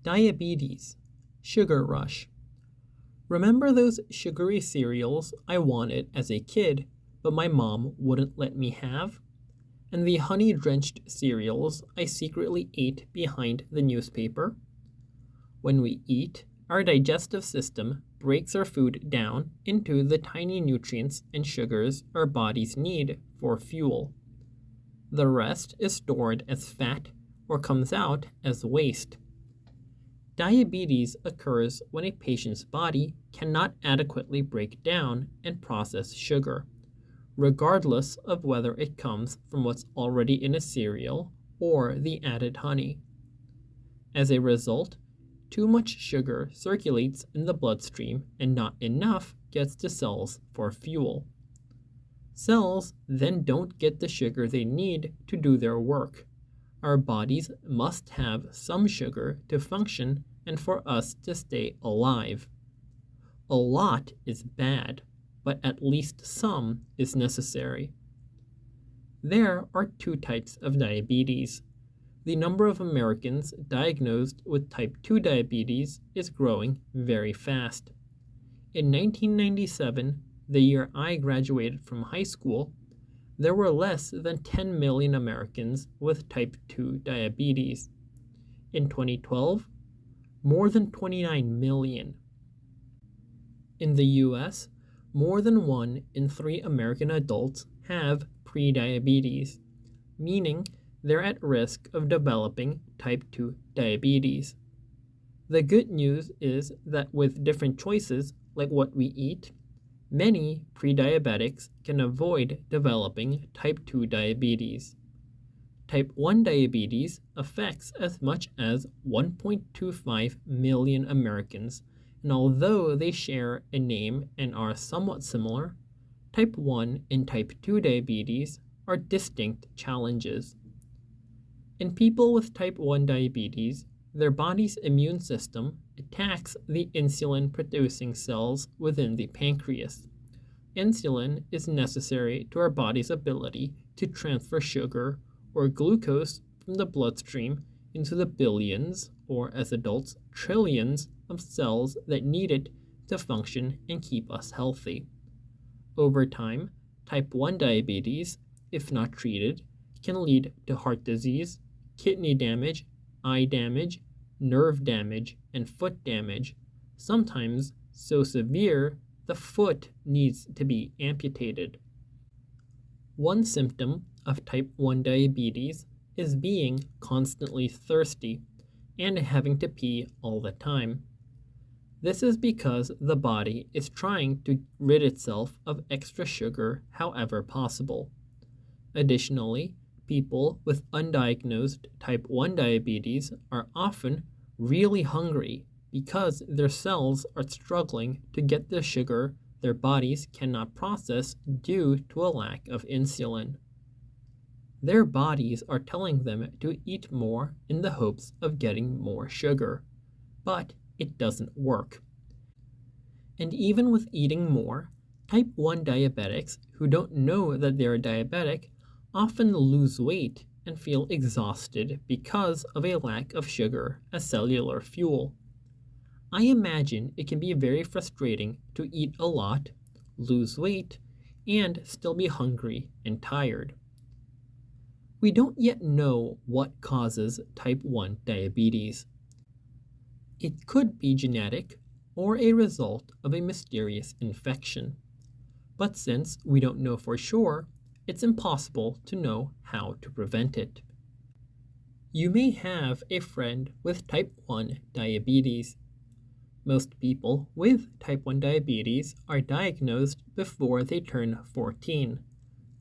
Diabetes, sugar rush. Remember those sugary cereals I wanted as a kid, but my mom wouldn't let me have? And the honey-drenched cereals I secretly ate behind the newspaper? When we eat, our digestive system breaks our food down into the tiny nutrients and sugars our bodies need for fuel. The rest is stored as fat or comes out as waste. Diabetes occurs when a patient's body cannot adequately break down and process sugar, regardless of whether it comes from what's already in a cereal or the added honey. As a result, too much sugar circulates in the bloodstream and not enough gets to cells for fuel. Cells then don't get the sugar they need to do their work. Our bodies must have some sugar to function and for us to stay alive. A lot is bad, but at least some is necessary. There are two types of diabetes. The number of Americans diagnosed with type 2 diabetes is growing very fast. In 1997, the year I graduated from high school, there were less than 10 million Americans with type 2 diabetes. In 2012, more than 29 million. In the US, more than 1 in 3 American adults have prediabetes, meaning they're at risk of developing type 2 diabetes. The good news is that with different choices, like what we eat, many prediabetics can avoid developing type 2 diabetes. Type 1 diabetes affects as much as 1.25 million Americans, and although they share a name and are somewhat similar, type 1 and type 2 diabetes are distinct challenges. In people with type 1 diabetes, their body's immune system attacks the insulin-producing cells within the pancreas. Insulin is necessary to our body's ability to transfer sugar or glucose from the bloodstream into the billions, or as adults, trillions of cells that need it to function and keep us healthy. Over time, type 1 diabetes, if not treated, can lead to heart disease, kidney damage, eye damage, nerve damage, and foot damage, sometimes so severe the foot needs to be amputated. One symptom of type 1 diabetes is being constantly thirsty and having to pee all the time. This is because the body is trying to rid itself of extra sugar however possible. Additionally, people with undiagnosed type 1 diabetes are often really hungry because their cells are struggling to get the sugar their bodies cannot process due to a lack of insulin. Their bodies are telling them to eat more in the hopes of getting more sugar, but it doesn't work. And even with eating more, type 1 diabetics who don't know that they're diabetic often lose weight and feel exhausted because of a lack of sugar as cellular fuel. I imagine it can be very frustrating to eat a lot, lose weight, and still be hungry and tired. We don't yet know what causes type 1 diabetes. It could be genetic or a result of a mysterious infection. But since we don't know for sure, it's impossible to know how to prevent it. You may have a friend with type 1 diabetes. Most people with type 1 diabetes are diagnosed before they turn 14,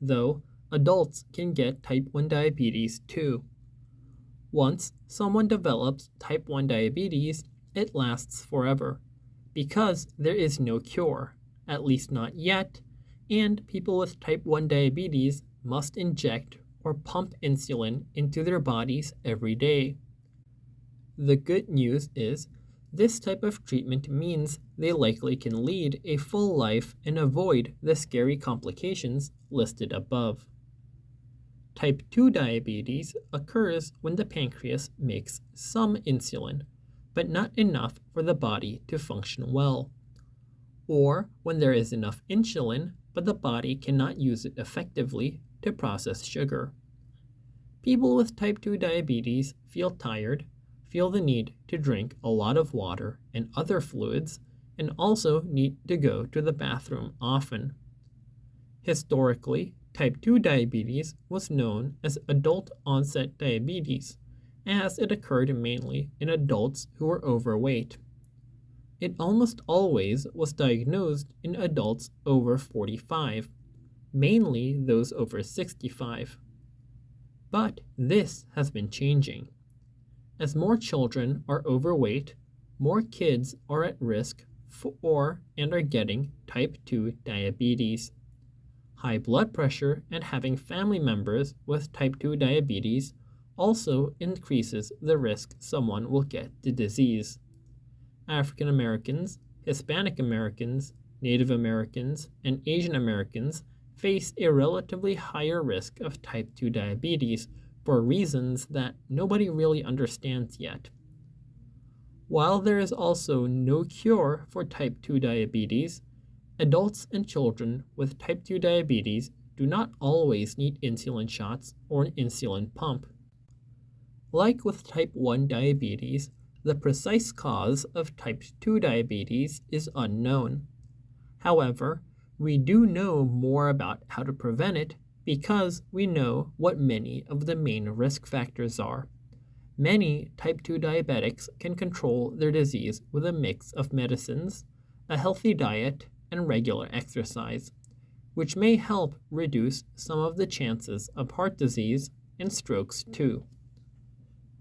though adults can get type 1 diabetes too. Once someone develops type 1 diabetes, it lasts forever, because there is no cure, at least not yet, and people with type 1 diabetes must inject or pump insulin into their bodies every day. The good news is, this type of treatment means they likely can lead a full life and avoid the scary complications listed above. Type 2 diabetes occurs when the pancreas makes some insulin, but not enough for the body to function well. Or when there is enough insulin, but the body cannot use it effectively to process sugar. People with type 2 diabetes feel tired, feel the need to drink a lot of water and other fluids, and also need to go to the bathroom often. Historically, type 2 diabetes was known as adult onset diabetes, as it occurred mainly in adults who were overweight. It almost always was diagnosed in adults over 45, mainly those over 65. But this has been changing. As more children are overweight, more kids are at risk for and are getting type 2 diabetes. High blood pressure and having family members with type 2 diabetes also increases the risk someone will get the disease. African Americans, Hispanic Americans, Native Americans, and Asian Americans face a relatively higher risk of type 2 diabetes for reasons that nobody really understands yet. While there is also no cure for type 2 diabetes, adults and children with type 2 diabetes do not always need insulin shots or an insulin pump. Like with type 1 diabetes, the precise cause of type 2 diabetes is unknown. However, we do know more about how to prevent it because we know what many of the main risk factors are. Many type 2 diabetics can control their disease with a mix of medicines, a healthy diet, and regular exercise, which may help reduce some of the chances of heart disease and strokes too.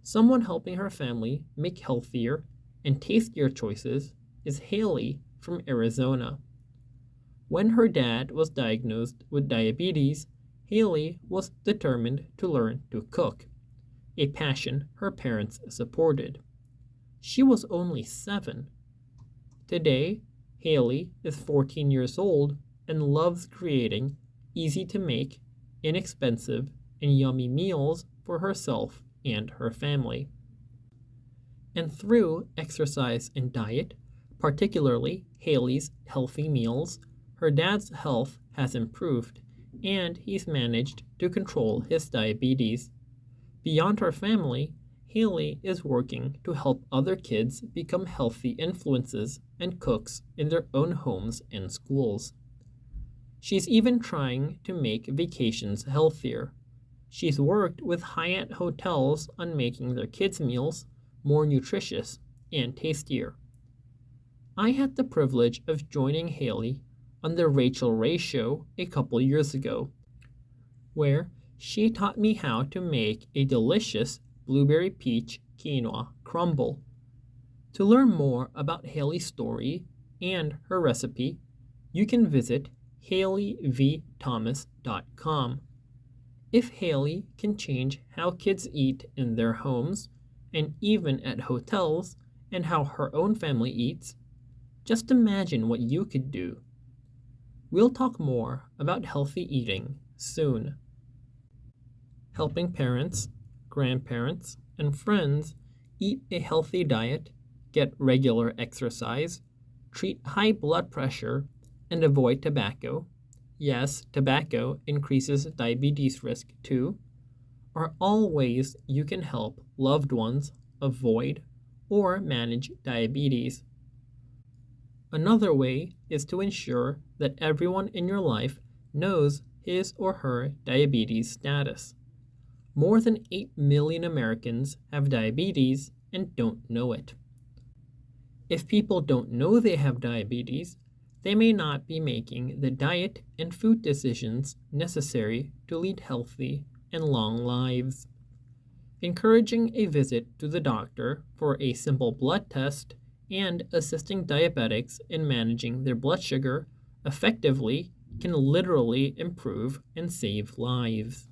Someone helping her family make healthier and tastier choices is Haley from Arizona. When her dad was diagnosed with diabetes, Haley was determined to learn to cook, a passion her parents supported. She was only 7. Today, Haley is 14 years old and loves creating easy-to-make, inexpensive, and yummy meals for herself and her family. And through exercise and diet, particularly Haley's healthy meals, her dad's health has improved, and he's managed to control his diabetes. Beyond her family, Haley is working to help other kids become healthy influences and cooks in their own homes and schools. She's even trying to make vacations healthier. She's worked with Hyatt hotels on making their kids' meals more nutritious and tastier. I had the privilege of joining Haley on the Rachel Ray Show a couple years ago, where she taught me how to make a delicious blueberry peach quinoa crumble. To learn more about Haley's story and her recipe, you can visit haleyvthomas.com. If Haley can change how kids eat in their homes and even at hotels and how her own family eats, just imagine what you could do. We'll talk more about healthy eating soon. Helping parents, grandparents, and friends eat a healthy diet, get regular exercise, treat high blood pressure, and avoid tobacco. Yes, tobacco increases diabetes risk too, are all ways you can help loved ones avoid or manage diabetes. Another way is to ensure that everyone in your life knows his or her diabetes status. More than 8 million Americans have diabetes and don't know it. If people don't know they have diabetes, they may not be making the diet and food decisions necessary to lead healthy and long lives. Encouraging a visit to the doctor for a simple blood test and assisting diabetics in managing their blood sugar effectively can literally improve and save lives.